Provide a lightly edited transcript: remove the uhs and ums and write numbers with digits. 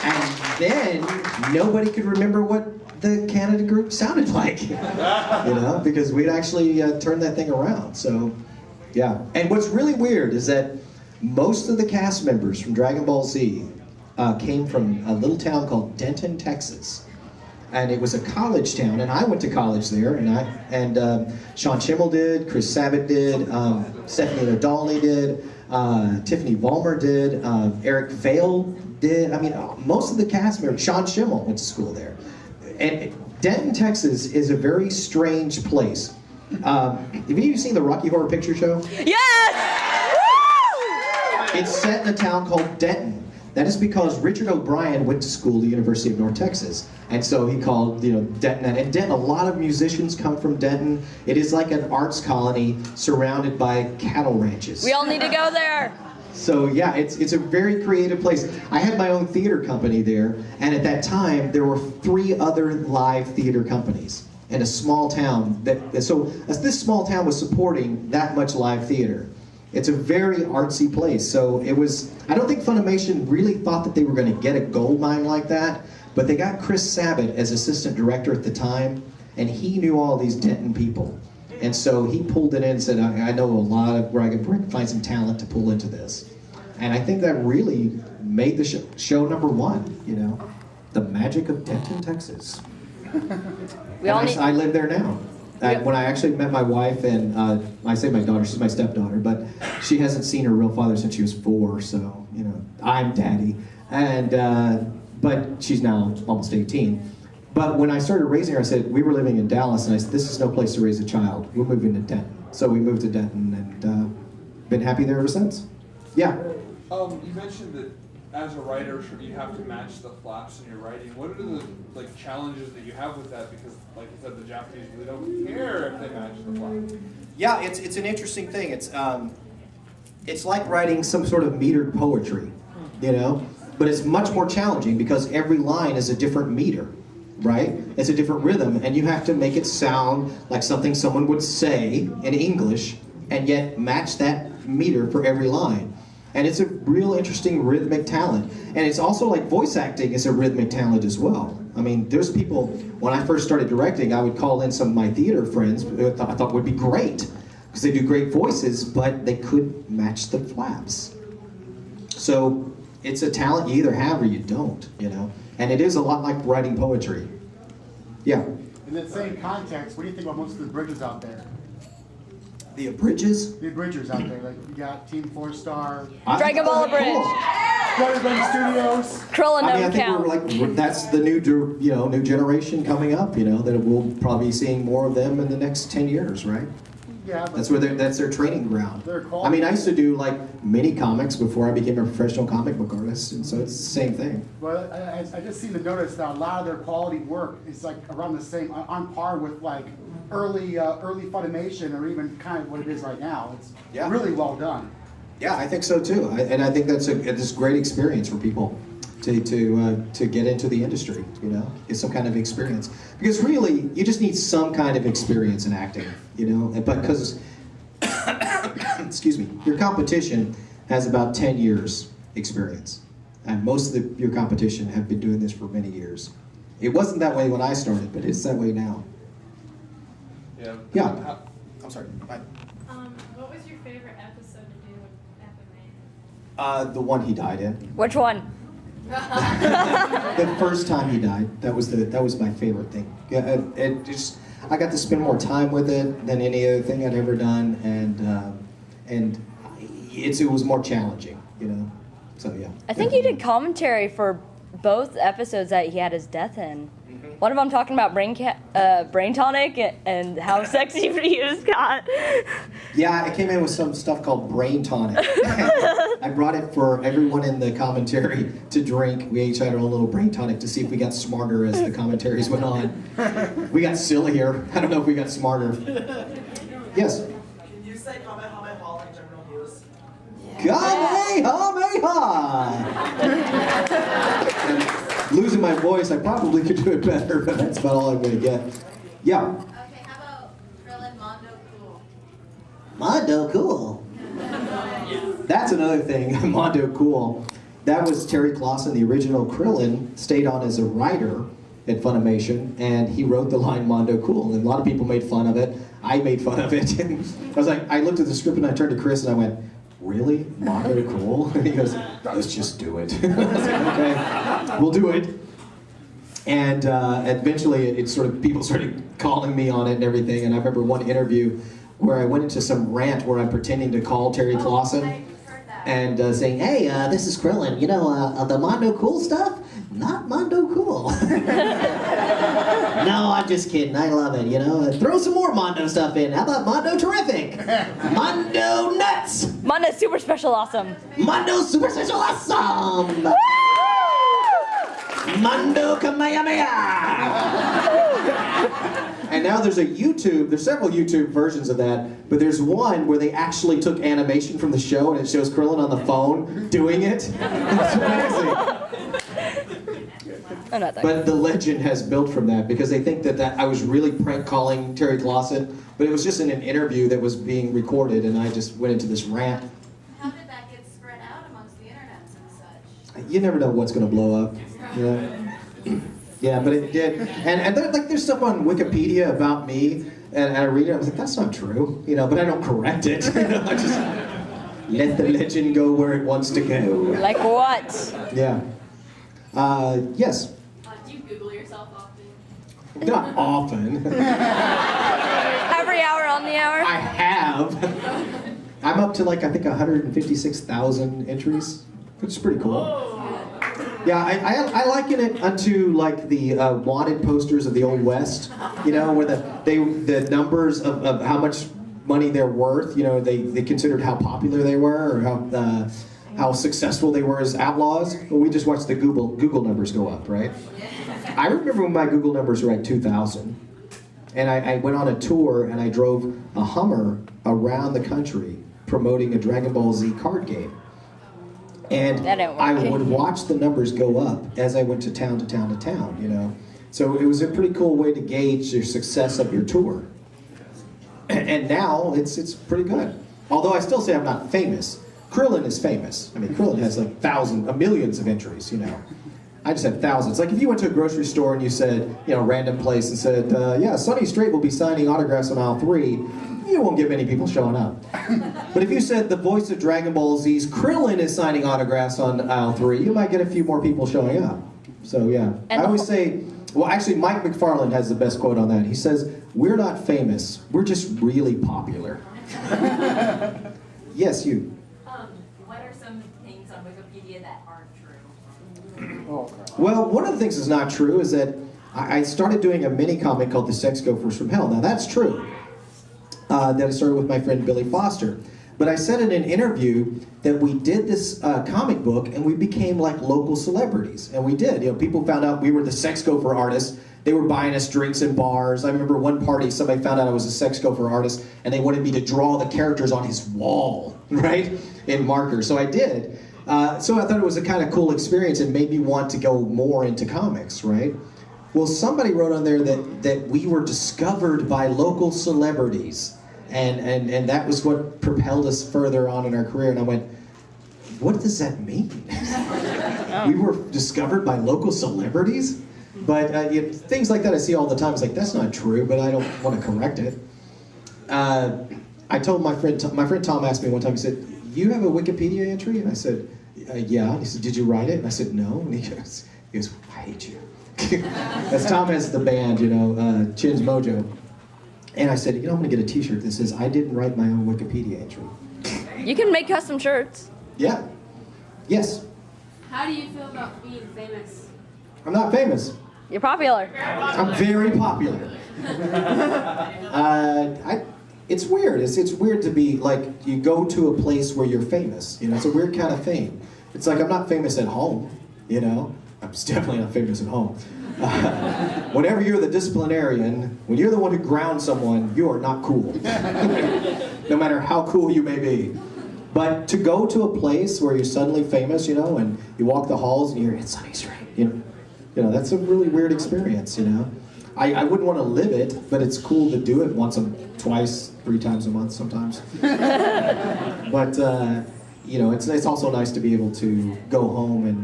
And then nobody could remember what the Canada group sounded like, because we'd actually turned that thing around. So, yeah. And what's really weird is that most of the cast members from Dragon Ball Z came from a little town called Denton, Texas. And it was a college town, and I went to college there, and Sean Schimmel did, Chris Sabat did, Stephanie O'Donnelly did, Tiffany Vollmer did, Eric Vale did. I mean, most of the cast members, Sean Schimmel went to school there. And Denton, Texas is a very strange place. Have you seen the Rocky Horror Picture Show? Yes! Woo! It's set in a town called Denton. That is because Richard O'Brien went to school at the University of North Texas. And so he called, Denton. And Denton, a lot of musicians come from Denton. It is like an arts colony surrounded by cattle ranches. We all need to go there. So yeah, it's a very creative place. I had my own theater company there, and at that time there were 3 other live theater companies in a small town. So this small town was supporting that much live theater. It's a very artsy place. So it was. I don't think Funimation really thought that they were going to get a gold mine like that, but they got Chris Sabat as assistant director at the time, and he knew all these Denton people. And so he pulled it in and said, I know a lot of where I can find some talent to pull into this. And I think that really made the show number 1, the magic of Denton, Texas. I live there now. When I actually met my wife, and I say my daughter, she's my stepdaughter, but she hasn't seen her real father since she was 4, so, I'm daddy. And, but she's now almost 18. But when I started raising her, I said, we were living in Dallas, and I said, this is no place to raise a child. We're moving to Denton. So we moved to Denton, and been happy there ever since. Yeah? You mentioned that as a writer, you have to match the flaps in your writing. What are the challenges that you have with that? Because, like you said, the Japanese really don't care if they match the flap. Yeah, it's an interesting thing. It's like writing some sort of metered poetry, But it's much more challenging because every line is a different meter. Right? It's a different rhythm, and you have to make it sound like something someone would say in English, and yet match that meter for every line. And it's a real interesting rhythmic talent. And it's also like voice acting is a rhythmic talent as well. I mean, there's people, when I first started directing, I would call in some of my theater friends who I thought would be great, because they do great voices, but they couldn't match the flaps. So it's a talent you either have or you don't, And it is a lot like writing poetry. Yeah. In that same context, what do you think about most of the bridges out there? The abridges? The abridgers out there, like you got Team 4-Star, Dragon Ball Abridged. Cool. Studios. Krillin I think count. that's the new generation coming up. That we'll probably be seeing more of them in the next 10 years, right? Yeah, but that's their training ground. I mean, I used to do mini comics before I became a professional comic book artist, and so it's the same thing. Well, I just seem to notice that a lot of their quality work is around the same, on par with early Funimation, or even kind of what it is right now. It's really well done. Yeah, I think so too, and I think that's this great experience for people to get into the industry. Get some kind of experience, because really you just need some kind of experience in acting. But because excuse me, your competition has about 10 years experience, and most of your competition have been doing this for many years. It wasn't that way when I started, but it's that way now. Yeah. I'm sorry. Bye. What was your favorite episode to do with FMA? The one he died in. Which one? The first time he died, that was my favorite thing. Yeah, I got to spend more time with it than any other thing I'd ever done, and it was more challenging, So yeah. I think you did commentary for both episodes that he had his death in. One of them talking about brain tonic and how sexy he was got. Yeah, I came in with some stuff called brain tonic. I brought it for everyone in the commentary to drink. We each had our own little brain tonic to see if we got smarter as the commentaries went on. We got sillier. I don't know if we got smarter. Yes? Can you say Kamehameha in general news? Kamehameha! Losing my voice, I probably could do it better, but that's about all I'm going to get. Yeah? Okay, how about Krillin Mondo Cool? Mondo Cool? That's another thing, Mondo Cool. that was Terry Clausen, the original Krillin, stayed on as a writer at Funimation, and he wrote the line Mondo Cool, and a lot of people made fun of it. I made fun of it, and I was like, I looked at the script and I turned to Chris and I went, really? Mondo Cool? And he goes, let's just do it. I was like, okay, we'll do it. And eventually, it sort of, people started calling me on it and everything, and I remember one interview where I went into some rant where I'm pretending to call Terry Clausen and saying, hey, this is Krillin, you know, the Mondo Cool stuff? Not Mondo Cool. No, I'm just kidding, I love it, you know. Throw some more Mondo stuff in. How about Mondo Terrific? Mondo Nuts! Mondo Super Special Awesome. Mondo Super Special Awesome! Mondo Kamehameha! And now there's several YouTube versions of that, but there's one where they actually took animation from the show and it shows Krillin on the phone doing it. It's amazing. I'm not that But the legend has built from that because they think that I was really prank calling Terry Clausen, but it was just in an interview that was being recorded and I just went into this rant. How did that get spread out amongst the internets and such? You never know what's going to blow up. You know? Yeah, but it did. And there's stuff on Wikipedia about me, and I read it, I was like, that's not true. You know, but I don't correct it. You know, I just let the legend go where it wants to go. Like what? Yeah. Yes. Do you Google yourself often? Not often. Every hour on the hour? I have. I'm up to like, I think 156,000 entries, which is pretty cool. Yeah, I liken it unto like the wanted posters of the Old West, you know, where the numbers of how much money they're worth, you know, they considered how popular they were or how successful they were as outlaws. Well, we just watched the Google numbers go up, right? I remember when my Google numbers were at 2,000, and I went on a tour and I drove a Hummer around the country promoting a Dragon Ball Z card game. And I would watch the numbers go up as I went to town to town to town, you know. So it was a pretty cool way to gauge your success of your tour. And now it's pretty good. Although I still say I'm not famous. Krillin is famous. I mean, Krillin has like millions of entries, you know. I just have thousands. Like if you went to a grocery store and you said, you know, random place and said, yeah, Sonny Strait will be signing autographs on aisle 3, you won't get many people showing up. But if you said the voice of Dragon Ball Z's Krillin is signing autographs on aisle 3, you might get a few more people showing up. So yeah, I always say, well actually Mike McFarland has the best quote on that. He says, we're not famous, we're just really popular. Yes, you. What are some things on Wikipedia that aren't true? Well, one of the things that's not true is that I started doing a mini comic called The Sex Gophers from Hell. Now that's true. That I started with my friend Billy Foster. But I said in an interview that we did this comic book and we became like local celebrities. And we did. You know, people found out we were the Sex Gopher artists. They were buying us drinks in bars. I remember one party, somebody found out I was a Sex Gopher artist and they wanted me to draw the characters on his wall, right? In marker. So I did. So I thought it was a kind of cool experience and made me want to go more into comics, right? Well, somebody wrote on there that we were discovered by local celebrities. And that was what propelled us further on in our career. And I went, what does that mean? We were discovered by local celebrities? But things like that I see all the time. It's like, that's not true, but I don't want to correct it. I told my friend Tom asked me one time, he said, you have a Wikipedia entry? And I said, yeah. And he said, did you write it? And I said, no. And he goes, I hate you. That's Tom has the band, you know, Chin's Mojo. And I said, you know, I'm going to get a t-shirt that says, I didn't write my own Wikipedia entry. You can make custom shirts. Yeah. Yes. How do you feel about being famous? I'm not famous. You're popular. I'm very popular. It's weird. It's weird to be like, you go to a place where you're famous. You know, it's a weird kind of fame. It's like, I'm not famous at home, you know. I'm definitely not famous at home. Whenever you're the disciplinarian, when you're the one who grounds someone, you are not cool. No matter how cool you may be. But to go to a place where you're suddenly famous, you know, and you walk the halls and you're at Sonny Strait, you know, that's a really weird experience, you know. I wouldn't want to live it, but it's cool to do it once, twice, 3 times a month sometimes. But you know, it's also nice to be able to go home and